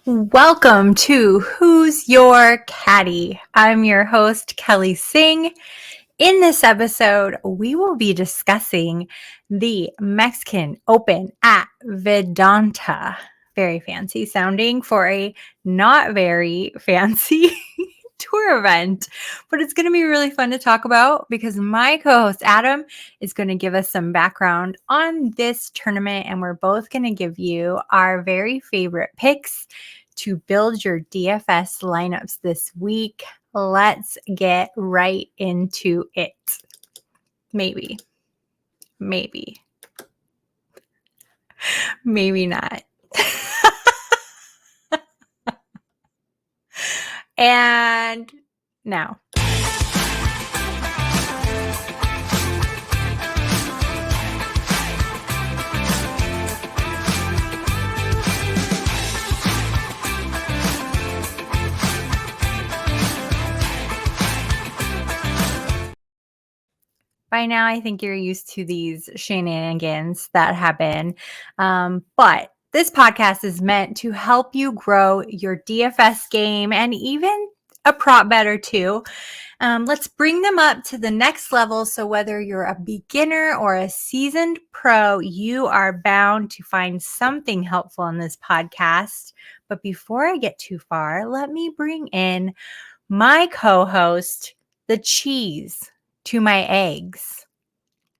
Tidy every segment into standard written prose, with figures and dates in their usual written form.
Welcome to Who's Your Caddy? I'm your host, Kelly Singh. In this episode, we will be discussing the Mexican Open at Vidanta. Very fancy sounding for a not very fancy tour event, but it's going to be really fun to talk about because my co-host Adam is going to give us some background on this tournament, and we're both going to give you our very favorite picks to build your DFS lineups this week. Let's get right into it. Maybe not. And now. By now, I think you're used to these shenanigans that happen. But this podcast is meant to help you grow your DFS game and even a prop better too. Let's bring them up to the next level. So whether you're a beginner or a seasoned pro, you are bound to find something helpful in this podcast. But before I get too far, let me bring in my co-host, the cheese to my eggs,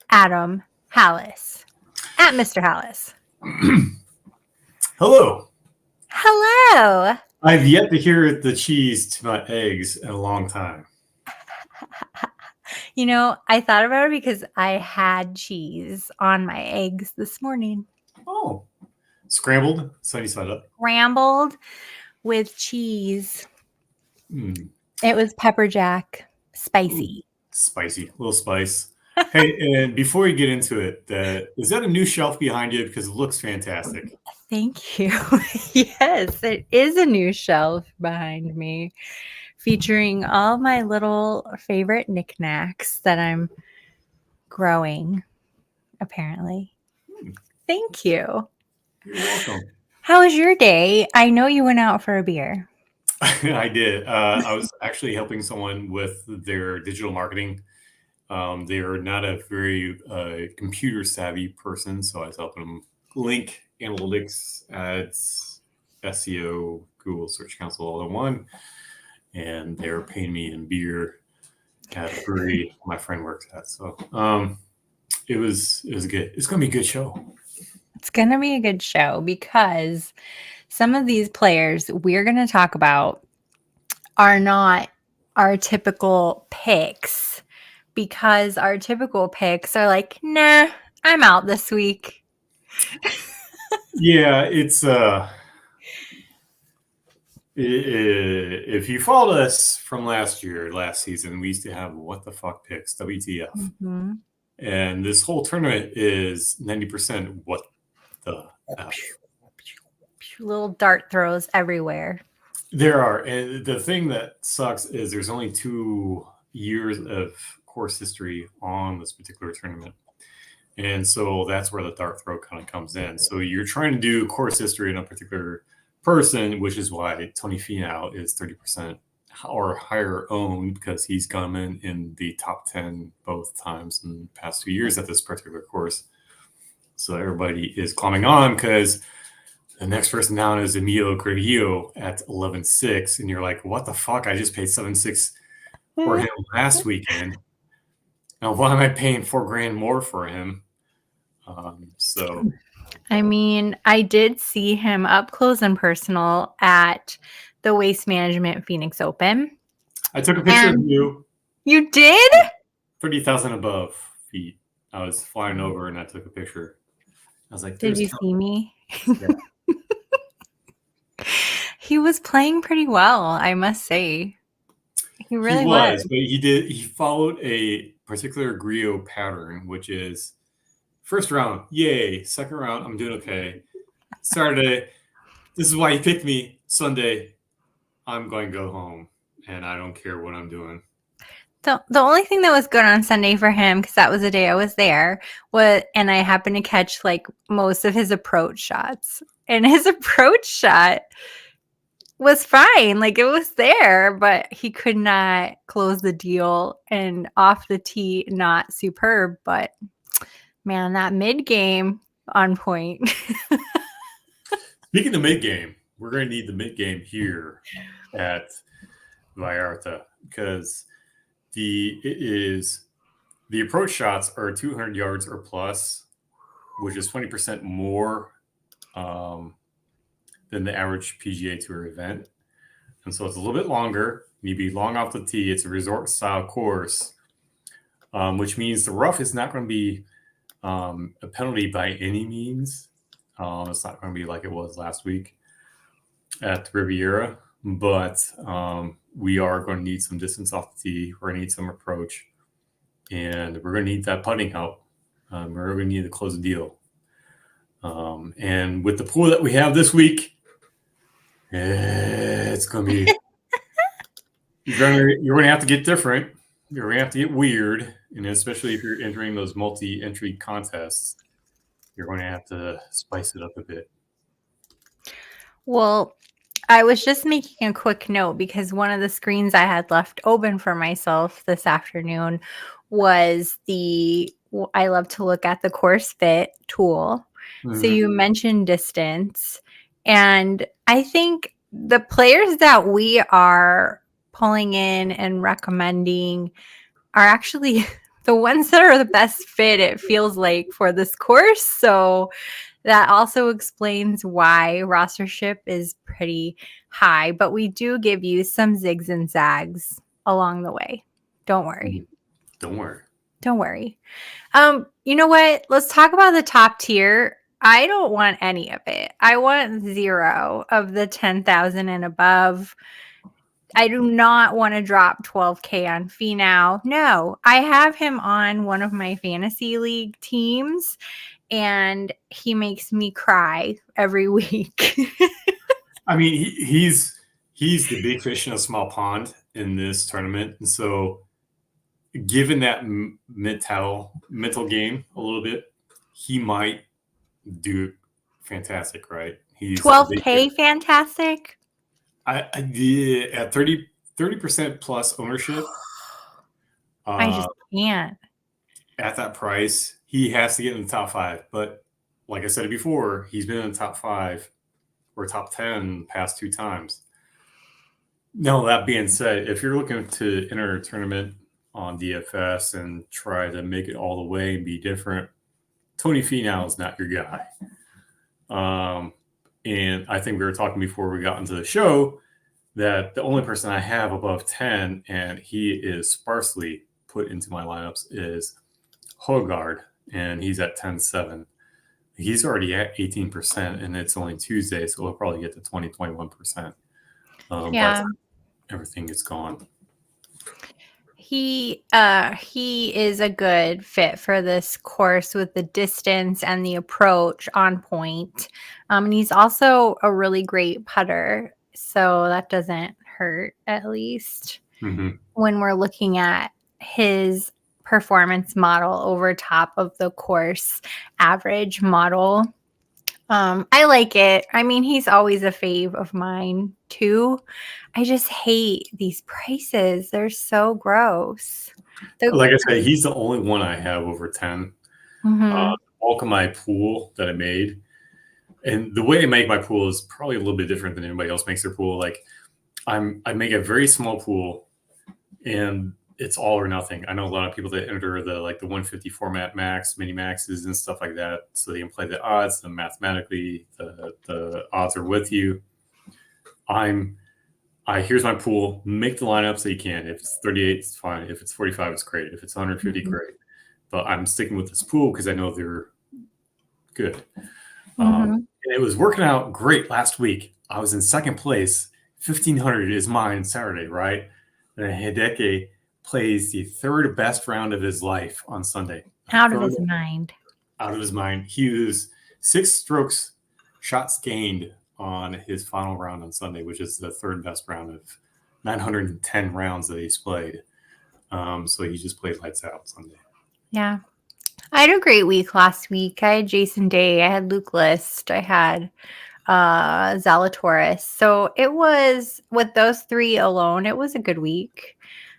Adam Hallas, at Mr. Hallas. Hello. Hello. I've yet to hear the cheese to my eggs in a long time. You know, I thought about it because I had cheese on my eggs this morning. Oh, scrambled, sunny side up. Scrambled with cheese. It was pepper jack, spicy. Spicy, a little spice. Hey, and before you get into it, is that a new shelf behind you? Because it looks fantastic. Thank you. Yes, it is a new shelf behind me featuring all my little favorite knickknacks that I'm growing, apparently. Thank you. You're welcome. How was your day? I know you went out for a beer. I did. I was actually helping someone with their digital marketing. They are not a very computer savvy person, so I was helping them link analytics, ads, SEO, Google Search Console all in one. And they were paying me in beer at a brewery my friend works at. So it was good. It's gonna be a good show. It's gonna be a good show because some of these players we're gonna talk about are not our typical picks, because our typical picks are like, nah, I'm out this week. Yeah, it's if you followed us from last season, we used to have what the fuck picks, WTF. Mm-hmm. And this whole tournament is 90% what the F. Little dart throws everywhere. There are. And the thing that sucks is there's only 2 years of course history on this particular tournament. And so that's where the dart throw kind of comes in. So you're trying to do course history in a particular person, which is why Tony Finau is 30% or higher owned, because he's come in the top 10 both times in the past 2 years at this particular course. So everybody is climbing on because the next person down is Emiliano Grillo at 11.6, and you're like, what the fuck? I just paid 7.6 for him last weekend. Now why am I paying $4,000 more for him? So I mean, I did see him up close and personal at the Waste Management Phoenix Open. I took a picture of you. You did? 30,000 above feet. I was flying over and I took a picture. I was like, did you see me? Yeah. He was playing pretty well, I must say. He really was. But he followed a particular Grillo pattern, which is first round, yay. Second round, I'm doing okay. Saturday, this is why you picked me. Sunday, I'm going to go home, and I don't care what I'm doing. The only thing that was good on Sunday for him, because that was the day I was there, and I happened to catch like most of his approach shots. And his approach shot was fine. Like, it was there, but he could not close the deal, and off the tee, not superb. But man, that mid game on point. Speaking of mid game, we're going to need the mid game here at Vallarta because the approach shots are 200 yards or plus, which is 20% more than the average PGA Tour event. And so it's a little bit longer. You be long off the tee. It's a resort style course, which means the rough is not going to be a penalty by any means. It's not going to be like it was last week at the Riviera, but we are going to need some distance off the tee. We're going to need some approach, and we're going to need that putting help. We're going to need to close the deal. And with the pool that we have this week, it's going to be you're going to have to get different. You're going to have to get weird, and especially if you're entering those multi-entry contests, you're going to have to spice it up a bit. Well, I was just making a quick note because one of the screens I had left open for myself this afternoon was I love to look at the course fit tool. Mm-hmm. So you mentioned distance, and I think the players that we are pulling in and recommending are actually the ones that are the best fit, it feels like, for this course. So that also explains why rostership is pretty high, but we do give you some zigs and zags along the way. Don't worry. Don't worry. Don't worry. You know what? Let's talk about the top tier. I don't want any of it. I want 0 of the 10,000 and above. I do not want to drop $12K on Finau. No, I have him on one of my fantasy league teams, and he makes me cry every week. I mean, he's the big fish in a small pond in this tournament. And so given that mental game a little bit, he might do fantastic, right? He's 12K fantastic. I did at 30% plus ownership. I just can't. At that price, he has to get in the top 5. But like I said before, he's been in the top 5 or top 10 the past 2 times. Now, that being said, if you're looking to enter a tournament on DFS and try to make it all the way and be different, Tony Finau is not your guy. And I think we were talking before we got into the show that the only person I have above 10, and he is sparsely put into my lineups, is Hogard, and he's at 10.7. He's already at 18%, and it's only Tuesday, so we'll probably get to 21%. Yeah. Everything is gone. He is a good fit for this course with the distance and the approach on point. And he's also a really great putter, so that doesn't hurt, at least, when we're looking at his performance model over top of the course average model. I like it. I mean, he's always a fave of mine too. I just hate these prices. They're so gross. Like I said, he's the only one I have over 10. Bulk of my pool that I made. And the way I make my pool is probably a little bit different than anybody else makes their pool. Like I make a very small pool, and it's all or nothing. I know a lot of people that enter the 150 format max, mini maxes and stuff like that. So they can play the odds, and mathematically the odds are with you. Here's my pool. Make the lineup so you can. If it's 38, it's fine. If it's 45, it's great. If it's 150, great. But I'm sticking with this pool because I know they're good. And it was working out great last week. I was in second place. 1,500 is mine Saturday, right? And Hideki plays the third best round of his life on Sunday. Out of his mind. Out of his mind. He was 6 strokes shots gained on his final round on Sunday, which is the third best round of 910 rounds that he's played. So he just played lights out Sunday. Yeah. I had a great week last week. I had Jason Day. I had Luke List. I had Zalatoris. So it was, with those three alone, it was a good week.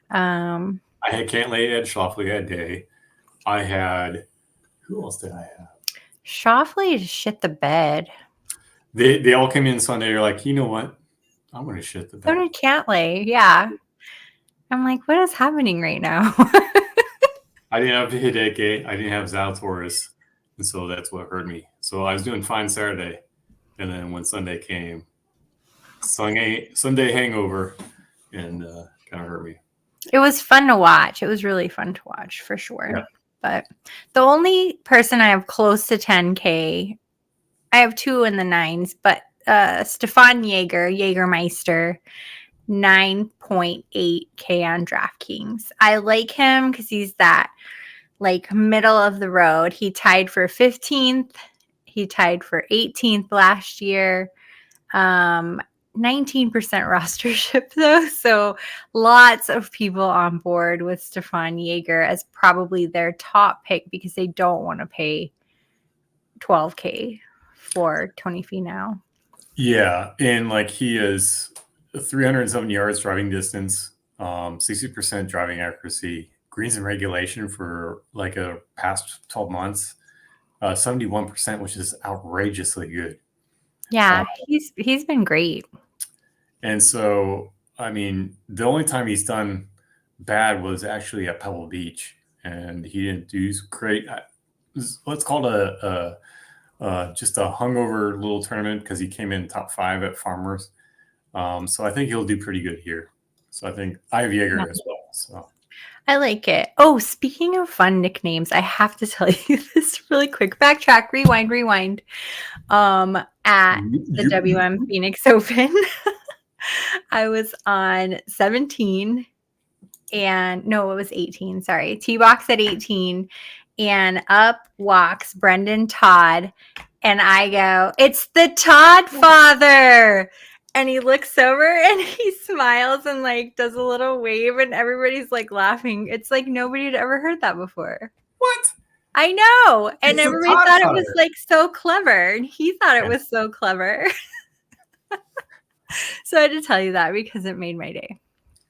I had Cantlay, Ed Schauffele that day. I had, who else did I have? Schauffele shit the bed. They all came in Sunday. You're like, you know what? I'm going to shit the bed. So did Cantlay. Yeah. I'm like, what is happening right now? I didn't have Hideki. I didn't have Zalatoris. And so that's what hurt me. So I was doing fine Saturday. And then when Sunday came, Sunday hangover, and kind of hurt me. It was fun to watch. It was really fun to watch for sure. Yeah. But the only person I have close to 10K, I have two in the nines, but Stefan Jägermeister, 9.8K on DraftKings. I like him because he's that like middle of the road. He tied for 15th. He tied for 18th last year. 19% rostership though. So lots of people on board with Stefan Jaeger as probably their top pick because they don't want to pay $12K for Tony Finau. Yeah. And like he is 370 yards driving distance, 60% driving accuracy, greens in regulation for like a past 12 months, 71%, which is outrageously good. Yeah, he's been great. And so, I mean, the only time he's done bad was actually at Pebble Beach, and he didn't do great. Let's call it just a hungover little tournament because he came in top 5 at Farmers. So I think he'll do pretty good here. So I think I have Jaeger as well. So I like it. Oh, speaking of fun nicknames, I have to tell you this really quick. Backtrack, rewind. At the WM Phoenix Open, I was on 17 and no, it was 18. Sorry. Tee box at 18 and up walks Brendan Todd. And I go, it's the Toddfather. And he looks over and he smiles and like does a little wave and everybody's like laughing. It's like nobody had ever heard that before. What? I know. And It's everybody thought it was like so clever. And he thought it was so clever. So I had to tell you that because it made my day.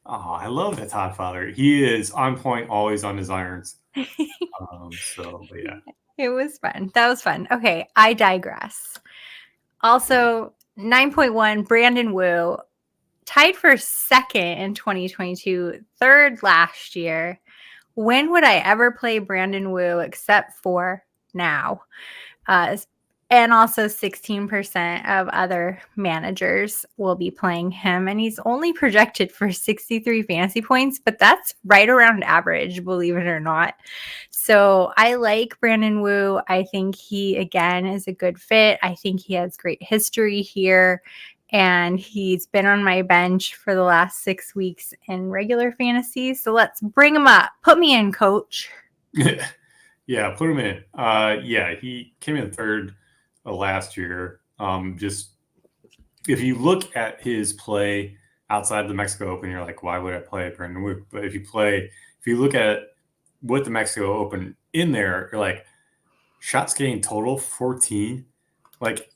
Oh, I love the Toddfather. He is on point, always on his irons. So, but yeah. It was fun. That was fun. Okay, I digress. Also, 9.1, Brandon Wu, tied for second in 2022, third last year. When would I ever play Brandon Wu except for now? And also 16% of other managers will be playing him. And he's only projected for 63 fantasy points, but that's right around average, believe it or not. So I like Brandon Wu. I think he, again, is a good fit. I think he has great history here. And he's been on my bench for the last 6 weeks in regular fantasy. So let's bring him up. Put me in, coach. Yeah, put him in. Yeah, he came in third last year. Just if you look at his play outside the Mexico Open, you're like, why would I play Brandon Wu? But if you look at what the Mexico Open in there, you're like, shots gained total 14. Like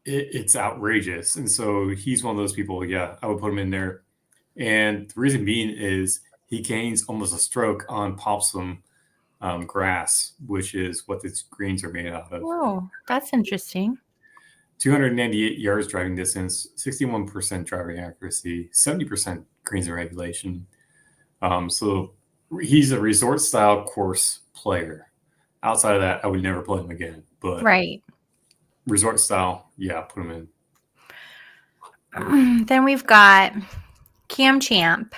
it's outrageous. And so he's one of those people. Yeah, I would put him in there. And the reason being is he gains almost a stroke on Popsum grass, which is what the greens are made out of. Oh, that's interesting. 298 yards driving distance, 61% driving accuracy, 70% greens in regulation. So he's a resort style course player. Outside of that, I would never play him again. But right. Resort style, yeah, put him in. Then we've got Cam Champ.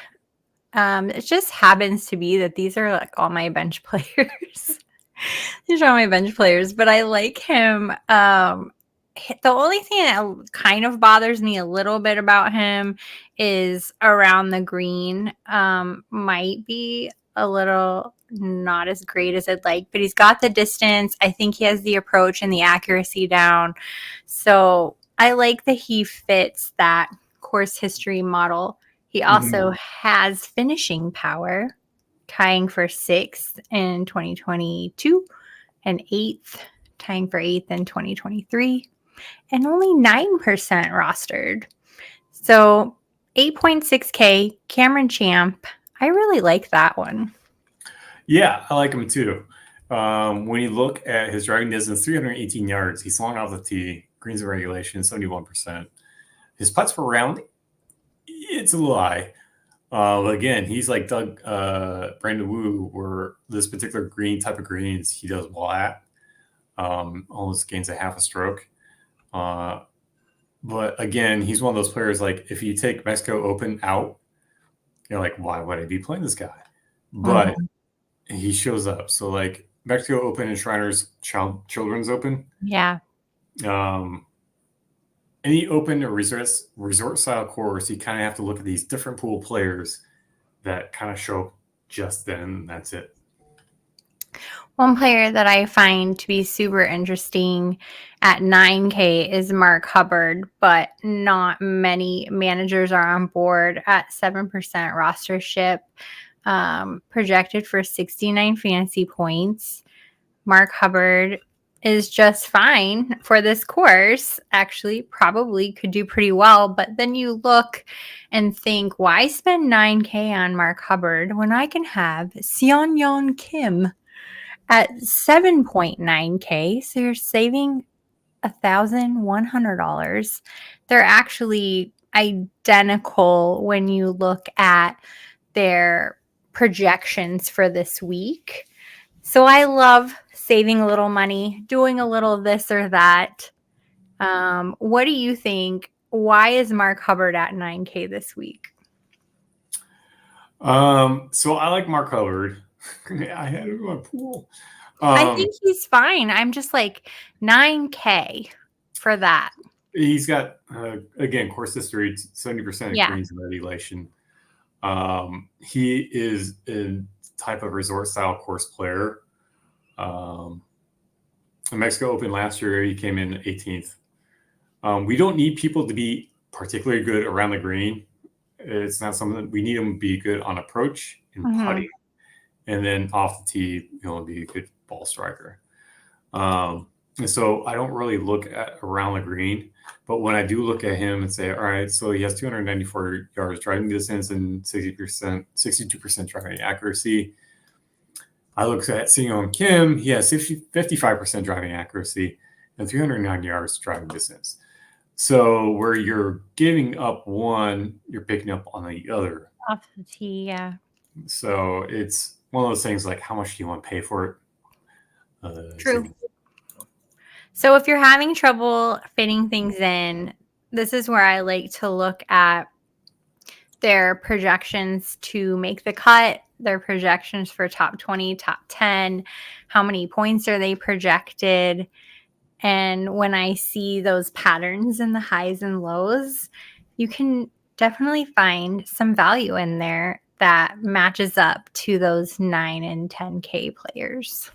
It just happens to be that these are like all my bench players. These are all my bench players, but I like him. The only thing that kind of bothers me a little bit about him is around the green. Might be a little not as great as I'd like, but he's got the distance. I think he has the approach and the accuracy down. So I like that he fits that course history model. He also has finishing power, tying for 6th in 2022 and 8th, tying for 8th in 2023. and only 9% rostered. So 8.6K, Cameron Champ. I really like that one. Yeah, I like him too. When you look at his driving distance, 318 yards. He's long off the tee. Greens in regulation, 71%. His putts per round, it's a little high. But again, he's like Brandon Wu, where this particular green type of greens he does well at. Almost gains a half a stroke. But again, he's one of those players, like if you take Mexico Open out, you're like, why would I be playing this guy? But he shows up. So like Mexico Open and Shriners Children's Open. Yeah. Any open or resort style course, you kind of have to look at these different pool players that kind of show up just then. And that's it. One player that I find to be super interesting at 9K is Mark Hubbard, but not many managers are on board at 7% rostership, projected for 69 fantasy points. Mark Hubbard is just fine for this course. Actually, probably could do pretty well, but then you look and think, why spend 9K on Mark Hubbard when I can have Seon Yeon Kim at 7.9K? So you're saving $1,100. They're actually identical when you look at their projections for this week. So I love saving a little money, doing a little this or that. What do you think? Why is Mark Hubbard at 9K this week? So I like Mark Hubbard. I had him in my pool. I think he's fine. I'm just like 9K for that. He's got, again, course history, 70% greens in regulation. He is a type of resort style course player. The Mexico Open last year, he came in 18th. We don't need people to be particularly good around the green. It's not something that we need them to be good on approach and putting. And then off the tee, be a good ball striker. And so I don't really look at around the green, but when I do look at him and say, all right, so he has 294 yards driving distance and 62% driving accuracy. I look at Singh Kim, he has 55% driving accuracy and 309 yards driving distance. So where you're giving up one, you're picking up on the other. Off the tee, yeah. So it's one of those things like, how much do you want to pay for it? True. So if you're having trouble fitting things in, this is where I like to look at their projections to make the cut, their projections for top 20, top 10, how many points are they projected. And when I see those patterns in the highs and lows, you can definitely find some value in there that matches up to those 9 and 10K players.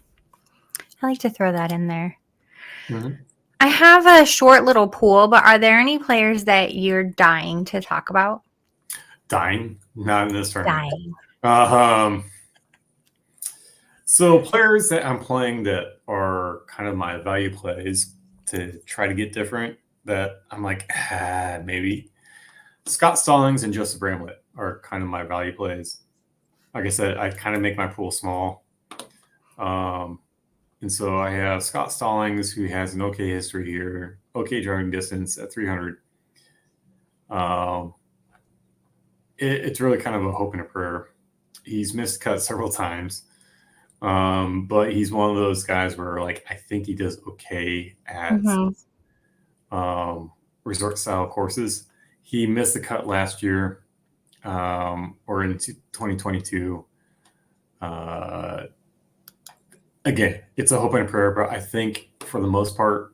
I like to throw that in there. I have a short little pool, but are there any players that you're dying to talk about? Dying? Not in this tournament. Dying. So players that I'm playing that are kind of my value plays to try to get different, that I'm like, maybe. Scott Stallings and Joseph Bramlett are kind of my value plays. Like I said, I kind of make my pool small. And so I have Scott Stallings, who has an okay history here, okay driving distance at 300. It's really kind of a hope and a prayer. He's missed cut several times, but he's one of those guys where, like, I think he does okay at resort style courses. He missed the cut last year, or in 2022. Again, it's a hope and a prayer, but I think for the most part,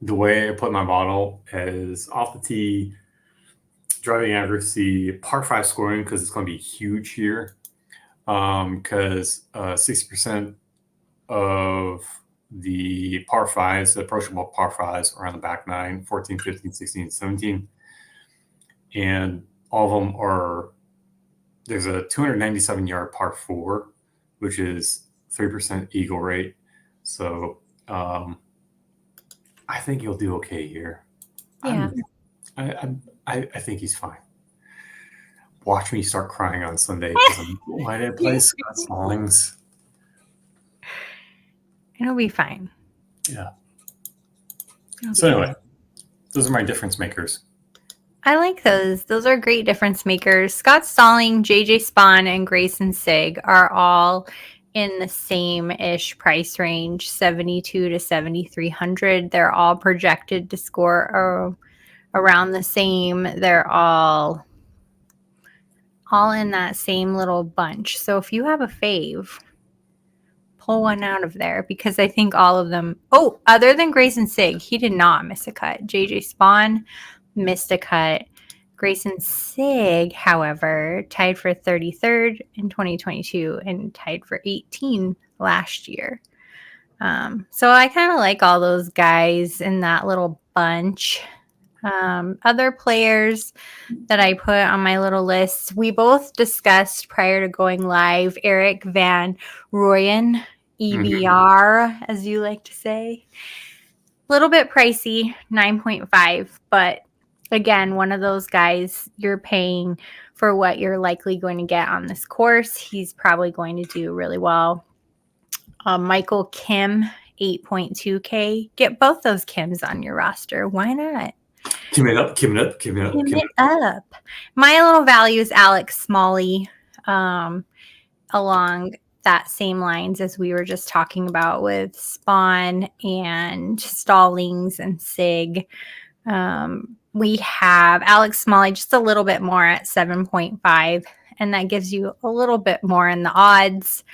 the way I put my model is off the tee, driving accuracy, par 5 scoring, because it's going to be huge here. Because 60% of the par 5s, the approachable par 5s, are on the back 9, 14, 15, 16, 17. And all of them are, there's a 297-yard par 4, which is 3% eagle rate. So I think he'll do okay here. Yeah. I think he's fine. Watch me start crying on Sunday because why did I play Scott Stallings? It'll be fine. Yeah. It'll So be anyway, fine. those are my difference makers. I like those. Those are great difference makers. Scott Stalling, JJ Spawn, and Grayson Sigg are all in the same-ish price range, 72 to 7,300. They're all projected to score around the same. They're all in that same little bunch. So if you have a fave, pull one out of there because I think all of them. Oh, other than Grayson Sigg, he did not miss a cut. JJ Spawn missed a cut. Grayson Sigg, however, tied for 33rd in 2022 and tied for 18 last year. So I kind of like all those guys in that little bunch. Other players that I put on my little list, we both discussed prior to going live, Erik van Rooyen, EVR, as you like to say. A little bit pricey, 9.5, but again, one of those guys you're paying for what you're likely going to get on this course. He's probably going to do really well. Michael Kim, 8.2K. Get both those Kims on your roster. Why not? Kim it up. My little value is Alex Smalley, along that same lines as we were just talking about with Spawn and Stallings and Sigg. We have Alex Smalley just a little bit more at 7.5, and that gives you a little bit more in the odds.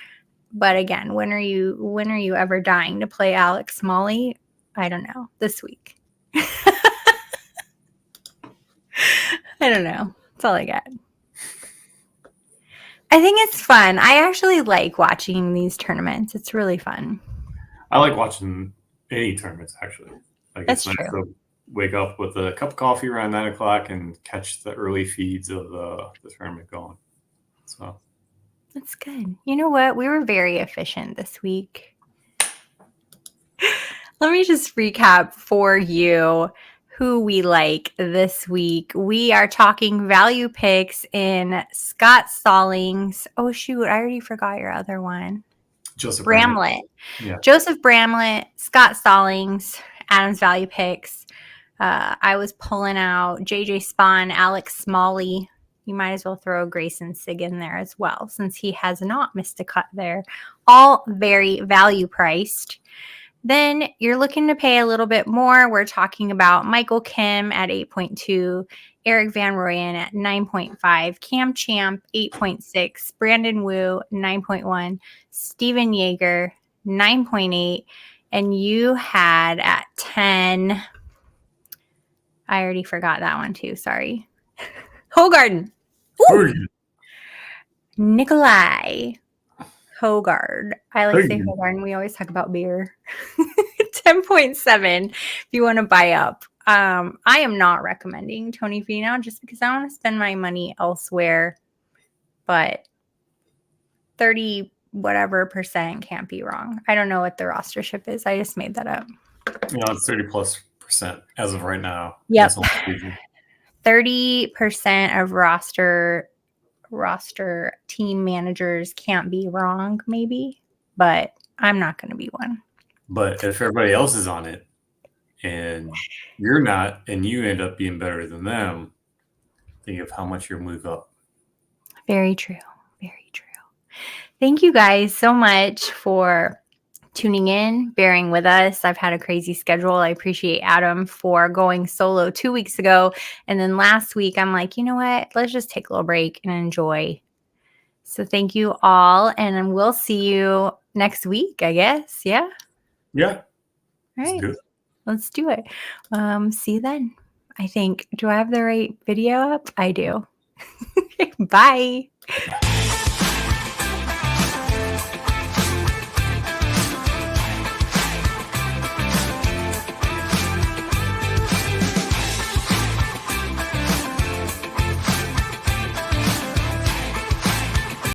But again, when are you ever dying to play Alex Smalley? I don't know. This week. I don't know. That's all I got. I think it's fun. I actually like watching these tournaments. It's really fun. I like watching any tournaments, actually. Like, That's it's nice true. to wake up with a cup of coffee around 9 o'clock and catch the early feeds of the tournament going. So That's good. You know what? We were very efficient this week. Let me just recap for you who we like this week. We are talking value picks in Scott Stallings. Oh, shoot. I already forgot your other one. Joseph Bramlett. Yeah. Joseph Bramlett, Scott Stallings, Adam's value picks. I was pulling out JJ Spawn, Alex Smalley. You might as well throw Grayson Sigg in there as well, since he has not missed a cut there. All very value priced. Then you're looking to pay a little bit more. We're talking about Michael Kim at 8.2, Erik van Rooyen at 9.5, Cam Champ 8.6, Brandon Wu 9.1, Steven Yeager 9.8, and you had at 10. I already forgot that one too. Sorry. Hogarden. Nikolai Hogard. I like to say Hogarden. We always talk about beer. 10.7 if you want to buy up. I am not recommending Tony Finau just because I want to spend my money elsewhere. But 30 whatever percent can't be wrong. I don't know what the rostership is. I just made that up. It's 30+% as of right now. Yep. 30% of roster team managers can't be wrong, maybe, but I'm not going to be one. But if everybody else is on it and you're not, and you end up being better than them, think of how much you'll move up. Very true. Very true. Thank you guys so much for tuning in, bearing with us. I've had a crazy schedule. I appreciate Adam for going solo 2 weeks ago. And then last week, I'm like, you know what? Let's just take a little break and enjoy. So thank you all. And we'll see you next week, I guess. Yeah. Yeah. All right. Let's do it. See you then. I think. Do I have the right video up? I do. Bye.